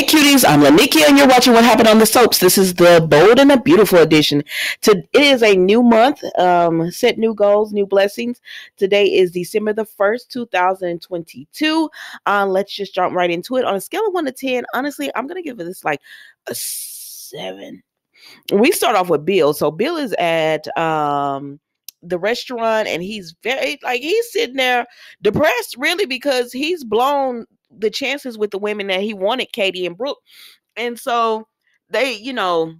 cuties, I'm Lanikia and you're watching What Happened on the Soaps. This is the bold and the beautiful edition. It is a new month, set new goals, new blessings. Today is December the 1st, 2022. Let's just jump right into it. On a scale of 1 to 10, honestly, I'm going to give this like a 7. We start off with Bill. So Bill is at the restaurant and he's he's sitting there depressed really because he's blown the chances with the women that he wanted, Katie and Brooke. And so they,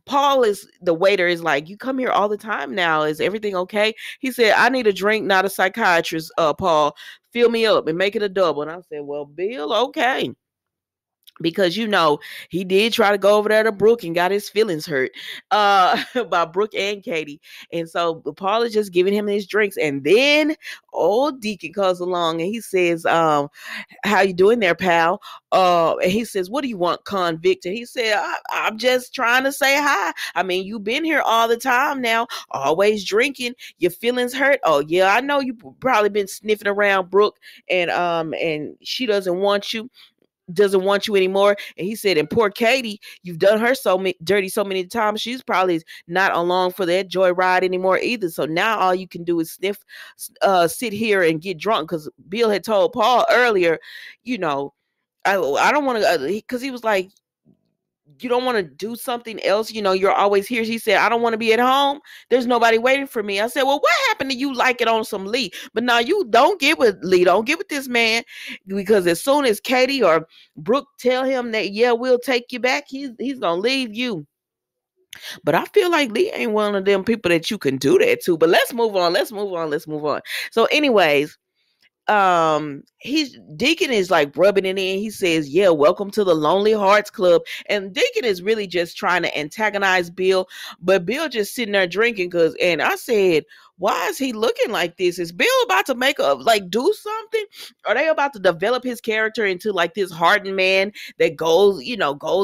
Paul is the waiter is like, you come here all the time now. Is everything okay? He said, I need a drink, not a psychiatrist, Paul. Fill me up and make it a double. And I said, well, Bill, okay. Because he did try to go over there to Brooke and got his feelings hurt by Brooke and Katie. And so Paul is just giving him his drinks. And then old Deacon comes along and he says, how you doing there, pal? And he says, what do you want, convict? And he said, I'm just trying to say hi. I mean, you've been here all the time now, always drinking. Your feelings hurt. Oh, yeah, I know you've probably been sniffing around Brooke and she doesn't want you anymore. And he said, and poor Katie, you've done her dirty so many times, she's probably not along for that joyride anymore either. So now all you can do is sit here and get drunk. Because Bill had told Paul earlier, I don't want to, because he was like, you don't want to do something else, you're always here. She said, I don't want to be at home, there's nobody waiting for me. I said, well, what happened to you like it on some Lee? But now you don't get with Lee, don't get with this man, because as soon as Katie or Brooke tell him that, yeah, we'll take you back, he's gonna leave you. But I feel like Lee ain't one of them people that you can do that to. But let's move on. So anyways, Deacon is like rubbing it in. He says, yeah, welcome to the Lonely Hearts Club. And Deacon is really just trying to antagonize Bill, but Bill just sitting there drinking. And I said, why is he looking like this? Is Bill about to do something? Are they about to develop his character into like this hardened man that goes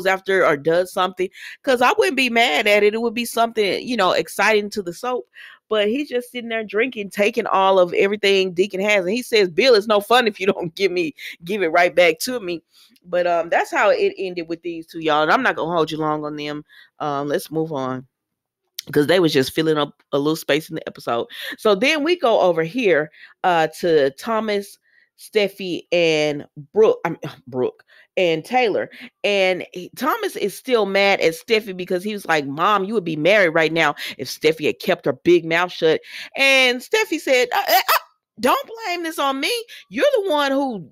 after or does something? Because I wouldn't be mad at it. It would be something, exciting to the soap. But he's just sitting there drinking, taking all of everything Deacon has. And he says, Bill, it's no fun if you don't give it right back to me. But that's how it ended with these two, y'all. And I'm not going to hold you long on them. Let's move on, because they was just filling up a little space in the episode. So then we go over here to Thomas, Steffi, and Brooke and Taylor. And Thomas is still mad at Steffi because he was like, Mom, you would be married right now if Steffi had kept her big mouth shut. And Steffi said, don't blame this on me. You're the one who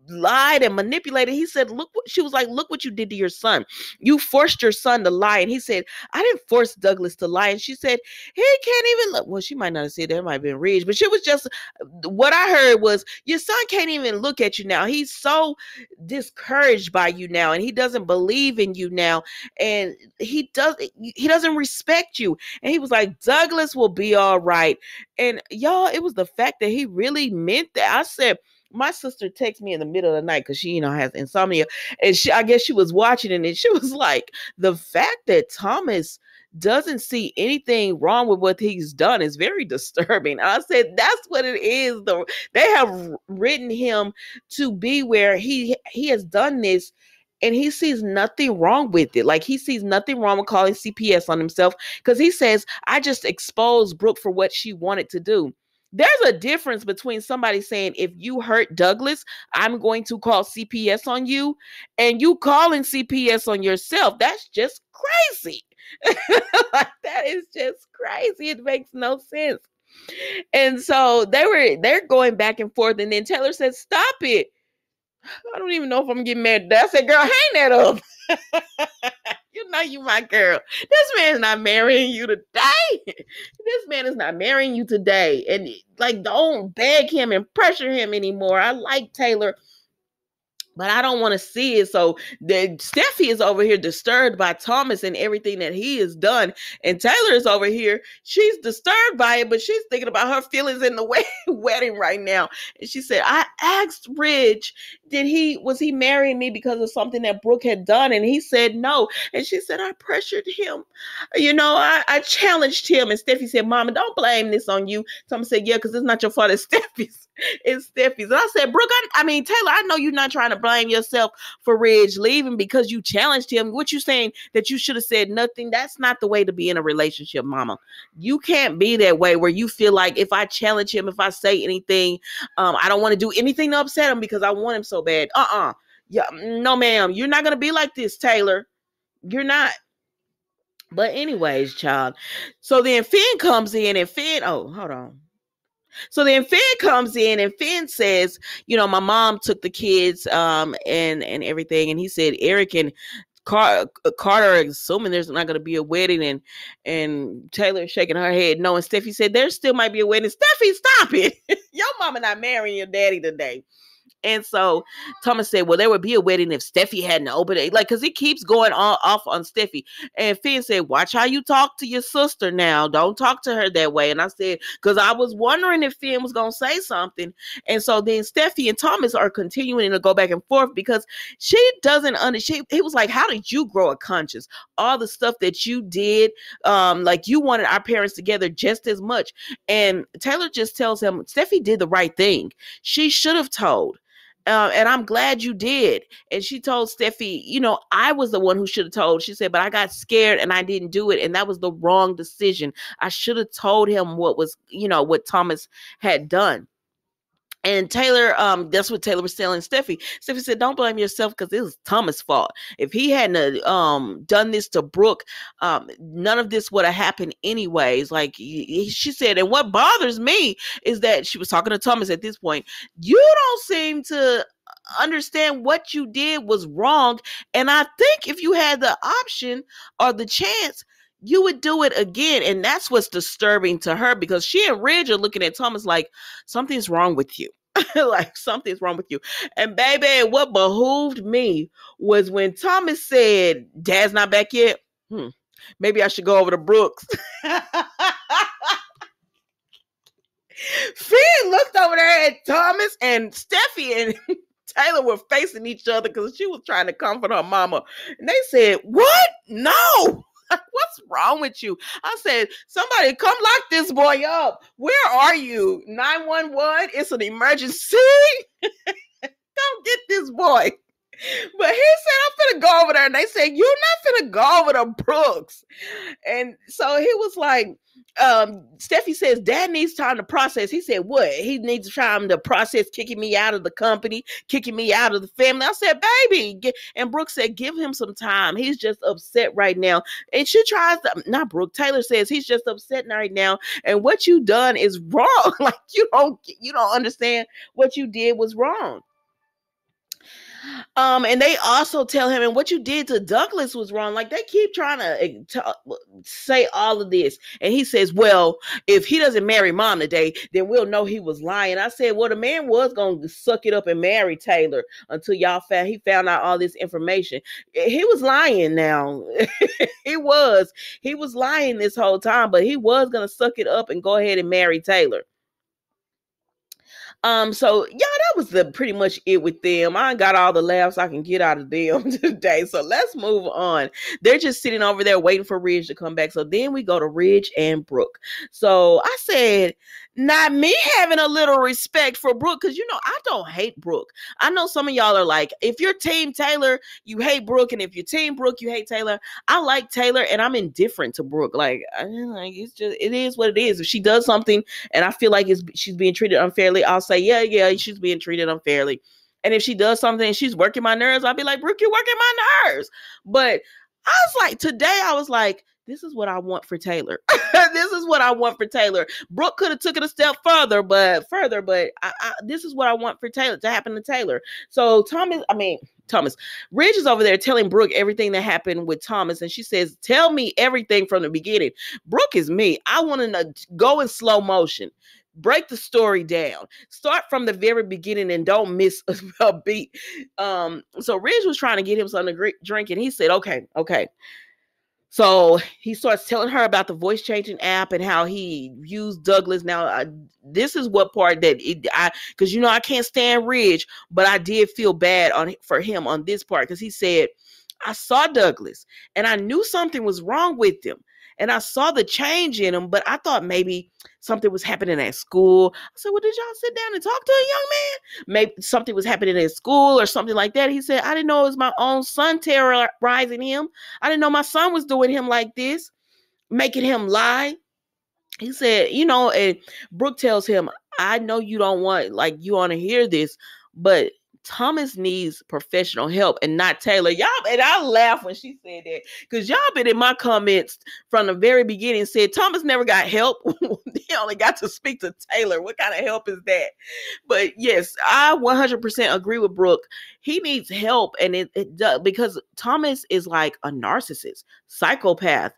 lied and manipulated. He said, look what you did to your son. You forced your son to lie. And he said, I didn't force Douglas to lie. And she said, he can't even look. Well, she might not have said that, might have been Ridge, but she was just, what I heard was, your son can't even look at you now. He's so discouraged by you now, and he doesn't believe in you now, and he doesn't respect you. And he was like, Douglas will be all right. And y'all, it was the fact that he really meant that. I said, my sister texted me in the middle of the night because she, has insomnia. And I guess she was watching it, and she was like, the fact that Thomas doesn't see anything wrong with what he's done is very disturbing. I said, that's what it is, though. They have written him to be where he has done this, and he sees nothing wrong with it. Like, he sees nothing wrong with calling CPS on himself, because he says, I just exposed Brooke for what she wanted to do. There's a difference between somebody saying, if you hurt Douglas, I'm going to call CPS on you, and you calling CPS on yourself. That's just crazy. That is just crazy. It makes no sense. And so they're going back and forth. And then Taylor said, stop it. I don't even know if I'm getting mad. I said, girl, hang that up. You my girl. This man's not marrying you today. This man is not marrying you today. And don't beg him and pressure him anymore. I like Taylor, but I don't want to see it. So Steffi is over here disturbed by Thomas and everything that he has done. And Taylor is over here. She's disturbed by it, but she's thinking about her feelings in the wedding right now. And she said, I asked Ridge, was he marrying me because of something that Brooke had done? And he said no. And she said, I pressured him. I challenged him. And Steffi said, Mama, don't blame this on you. Thomas said, yeah, because it's not your fault. It's Steffi's. It's Steffi's. And I said, Brooke, Taylor, I know you're not trying to blame yourself for Ridge leaving because you challenged him. What you saying that you should have said nothing? That's not the way to be in a relationship, mama. You can't be that way where you feel like if I challenge him, if I say anything, I don't want to do anything to upset him because I want him so bad. Yeah, no, ma'am. You're not going to be like this, Taylor. You're not. But anyways, child. So then Finn comes in and Finn, oh, hold on. So then Finn comes in and Finn says, my mom took the kids and everything. And he said, Eric and Carter are assuming there's not going to be a wedding. And Taylor shaking her head no. And Steffi said, there still might be a wedding. Steffi, stop it. Your mama not marrying your daddy today. And so Thomas said, well, there would be a wedding if Steffi hadn't opened it. Like, because he keeps going off on Steffi. And Finn said, watch how you talk to your sister now. Don't talk to her that way. And I said, because I was wondering if Finn was going to say something. And so then Steffi and Thomas are continuing to go back and forth because she doesn't understand. He was like, how did you grow a conscience? All the stuff that you did, like you wanted our parents together just as much. And Taylor just tells him, Steffi did the right thing. She should have told. And I'm glad you did. And she told Steffi, I was the one who should have told. She said, but I got scared and I didn't do it. And that was the wrong decision. I should have told him what what Thomas had done. And Taylor, that's what Taylor was telling Steffi. Steffi said, don't blame yourself because it was Thomas' fault. If he hadn't done this to Brooke, none of this would have happened anyways. Like she said, and what bothers me is that she was talking to Thomas at this point. You don't seem to understand what you did was wrong. And I think if you had the option or the chance, you would do it again. And that's what's disturbing to her because she and Ridge are looking at Thomas like something's wrong with you. Like something's wrong with you. And baby, what behooved me was when Thomas said, Dad's not back yet. Maybe I should go over to Brooks. Finn looked over there at Thomas and Steffi and Taylor were facing each other because she was trying to comfort her mama. And they said, what? No. What's wrong with you? I said, somebody come lock this boy up. Where are you? 911? It's an emergency. Come get this boy. But he said, I'm finna go over there. And they said, you're not finna go over to Brooks. And so he was like, Steffi says, Dad needs time to process. He said, what? He needs time to process kicking me out of the company, kicking me out of the family. I said, baby. And Brooke said, give him some time. He's just upset right now. And she tries to, not Brooke, Taylor says, he's just upset right now. And what you done is wrong. Like you don't understand what you did was wrong. And they also tell him, and what you did to Douglas was wrong. Like they keep trying to say all of this. And he says, well, if he doesn't marry Mom today, then we'll know he was lying. I said, well, the man was going to suck it up and marry Taylor until he found out all this information. He was lying now. He was lying this whole time, but he was going to suck it up and go ahead and marry Taylor. So yeah, that was pretty much it with them. I got all the laughs I can get out of them today. So let's move on. They're just sitting over there waiting for Ridge to come back. So then we go to Ridge and Brooke. So I said, not me having a little respect for Brooke, because I don't hate Brooke. I know some of y'all are like, if you're team Taylor, you hate Brooke, and if you're team Brooke, you hate Taylor. I like Taylor, and I'm indifferent to Brooke. It is what it is. If she does something, and I feel like she's being treated unfairly, I'll say, yeah, she's being treated unfairly. And if she does something and she's working my nerves, I'll be like, Brooke, you're working my nerves. But today I was like, this is what I want for Taylor. This is what I want for Taylor. Brooke could have took it a step further, but this is what I want for Taylor to happen to Taylor. So Thomas, Ridge is over there telling Brooke everything that happened with Thomas. And she says, tell me everything from the beginning. Brooke is me. I want to go in slow motion. Break the story down. Start from the very beginning and don't miss a beat. So Ridge was trying to get him something to drink, and he said, okay. So he starts telling her about the voice changing app and how he used Douglas. Now, this is what part that because I can't stand Ridge, but I did feel bad for him on this part because he said, I saw Douglas and I knew something was wrong with him. And I saw the change in him, but I thought maybe something was happening at school. I said, well, did y'all sit down and talk to a young man? Maybe something was happening at school or something like that. He said, I didn't know it was my own son terrorizing him. I didn't know my son was doing him like this, making him lie. He said, and Brooke tells him, I know you don't want, like, you want to hear this, but Thomas needs professional help and not Taylor. Y'all, and I laughed when she said that, because y'all been in my comments from the very beginning said Thomas never got help. He only got to speak to Taylor. What kind of help is that? But yes, I 100% agree with Brooke. He needs help, and it does, because Thomas is like a narcissist, psychopath,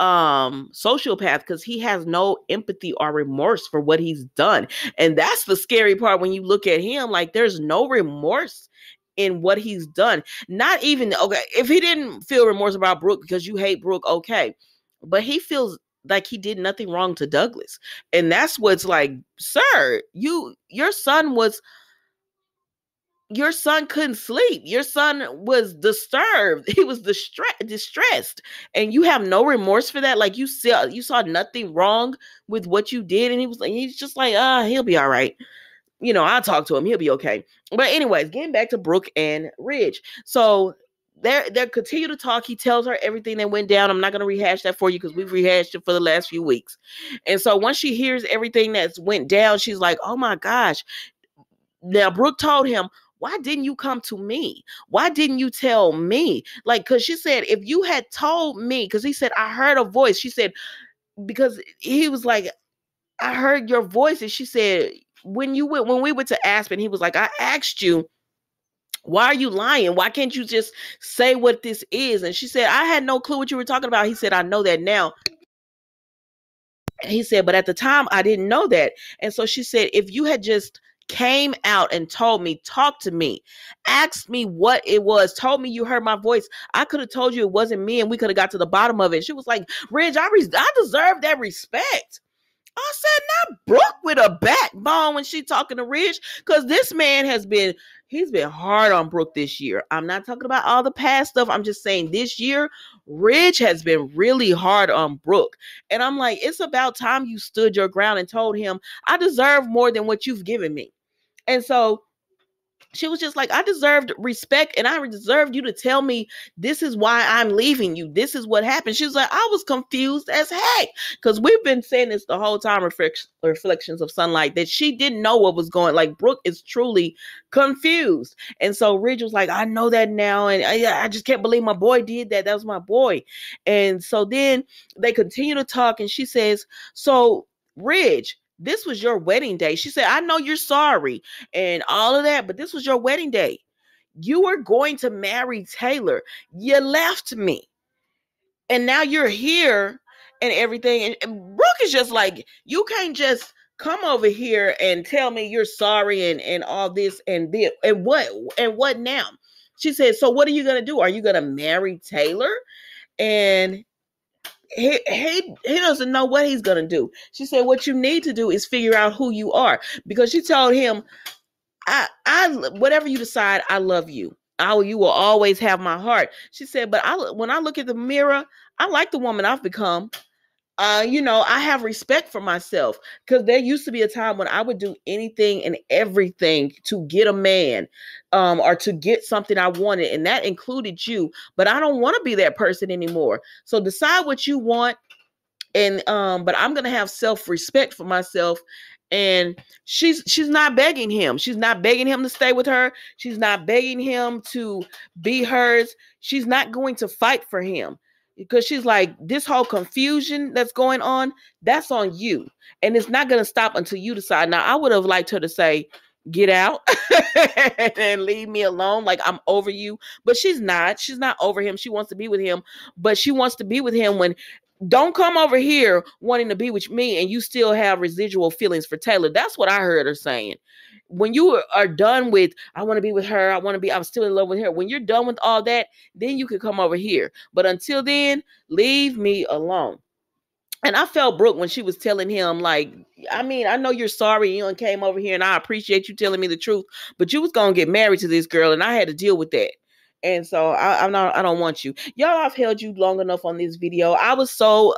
sociopath, because he has no empathy or remorse for what he's done. And that's the scary part when you look at him. Like, there's no remorse in what he's done. Not even, okay, if he didn't feel remorse about Brooke because you hate Brooke, okay, but he feels like he did nothing wrong to Douglas. And that's what's like, sir, your son couldn't sleep. Your son was disturbed. He was distressed. And you have no remorse for that. Like, you saw nothing wrong with what you did. And he's just like, he'll be all right. I'll talk to him. He'll be okay. But anyways, getting back to Brooke and Ridge. So they continue to talk. He tells her everything that went down. I'm not going to rehash that for you because we've rehashed it for the last few weeks. And so once she hears everything that's went down, she's like, oh my gosh. Now, Brooke told him, why didn't you come to me? Why didn't you tell me? Like, because she said, if you had told me, because he said, I heard a voice. She said, because he was like, I heard your voice. And she said, when we went to Aspen, he was like, I asked you, why are you lying? Why can't you just say what this is? And she said, I had no clue what you were talking about. He said, I know that now. And he said, but at the time, I didn't know that. And so she said, if you had just came out and told me, talk to me, asked me what it was, told me you heard my voice, I could have told you it wasn't me and we could have got to the bottom of it. She was like, Ridge, I deserve that respect. I said, not Brooke with a backbone when she talking to Ridge, because this man he's been hard on Brooke this year. I'm not talking about all the past stuff. I'm just saying this year, Ridge has been really hard on Brooke. And I'm like, it's about time you stood your ground and told him, I deserve more than what you've given me. And so she was just like, I deserved respect and I deserved you to tell me this is why I'm leaving you. This is what happened. She was like, I was confused as heck, because we've been saying this the whole time, Reflections of Sunlight, that she didn't know what was going. Like, Brooke is truly confused. And so Ridge was like, I know that now. And I just can't believe my boy did that. That was my boy. And so then they continue to talk and she says, so Ridge, this was your wedding day. She said, I know you're sorry and all of that, but this was your wedding day. You were going to marry Taylor. You left me. And now you're here and everything. And Brooke is just like, you can't just come over here and tell me you're sorry and all this and this. And what now? She said, so what are you going to do? Are you going to marry Taylor? And he doesn't know what he's gonna do. She said, what you need to do is figure out who you are, because she told him, I whatever you decide, I love you. You will always have my heart. She said, but when I look at the mirror, I like the woman I've become. I have respect for myself, because there used to be a time when I would do anything and everything to get a man, or to get something I wanted. And that included you, but I don't want to be that person anymore. So decide what you want. And, but I'm going to have self-respect for myself. And she's not begging him. She's not begging him to stay with her. She's not begging him to be hers. She's not going to fight for him, because she's like, this whole confusion that's going on, that's on you. And it's not going to stop until you decide. Now, I would have liked her to say, get out and leave me alone. Like, I'm over you. But she's not over him. She wants to be with him, but she wants to be with him when, don't come over here wanting to be with me and you still have residual feelings for Taylor. That's what I heard her saying. When you are done with, I want to be with her, I'm still in love with her. When you're done with all that, then you can come over here. But until then, leave me alone. And I felt Brooke when she was telling him, like, I mean, I know you're sorry you came over here and I appreciate you telling me the truth, but you was going to get married to this girl and I had to deal with that. And so I don't want you. Y'all, I've held you long enough on this video. I was so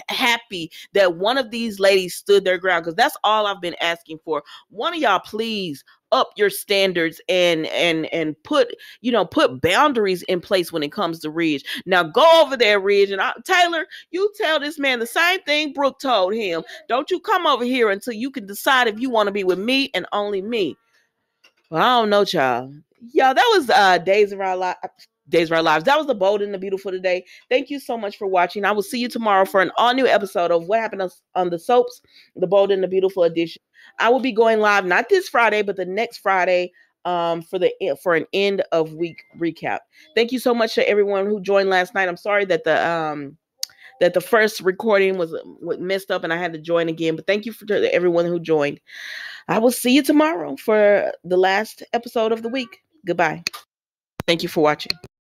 happy that one of these ladies stood their ground, because that's all I've been asking for. One of y'all, please up your standards and put, put boundaries in place when it comes to Ridge. Now go over there, Ridge, and Taylor, you tell this man the same thing Brooke told him. Don't you come over here until you can decide if you want to be with me and only me. Well, I don't know, child. Yeah, that was Days of Our Lives. Days of Our Lives. That was the Bold and the Beautiful today. Thank you so much for watching. I will see you tomorrow for an all-new episode of What Happened on the Soaps, the Bold and the Beautiful edition. I will be going live not this Friday, but the next Friday for an end of week recap. Thank you so much to everyone who joined last night. I'm sorry that the first recording was messed up and I had to join again, but thank you to everyone who joined. I will see you tomorrow for the last episode of the week. Goodbye. Thank you for watching.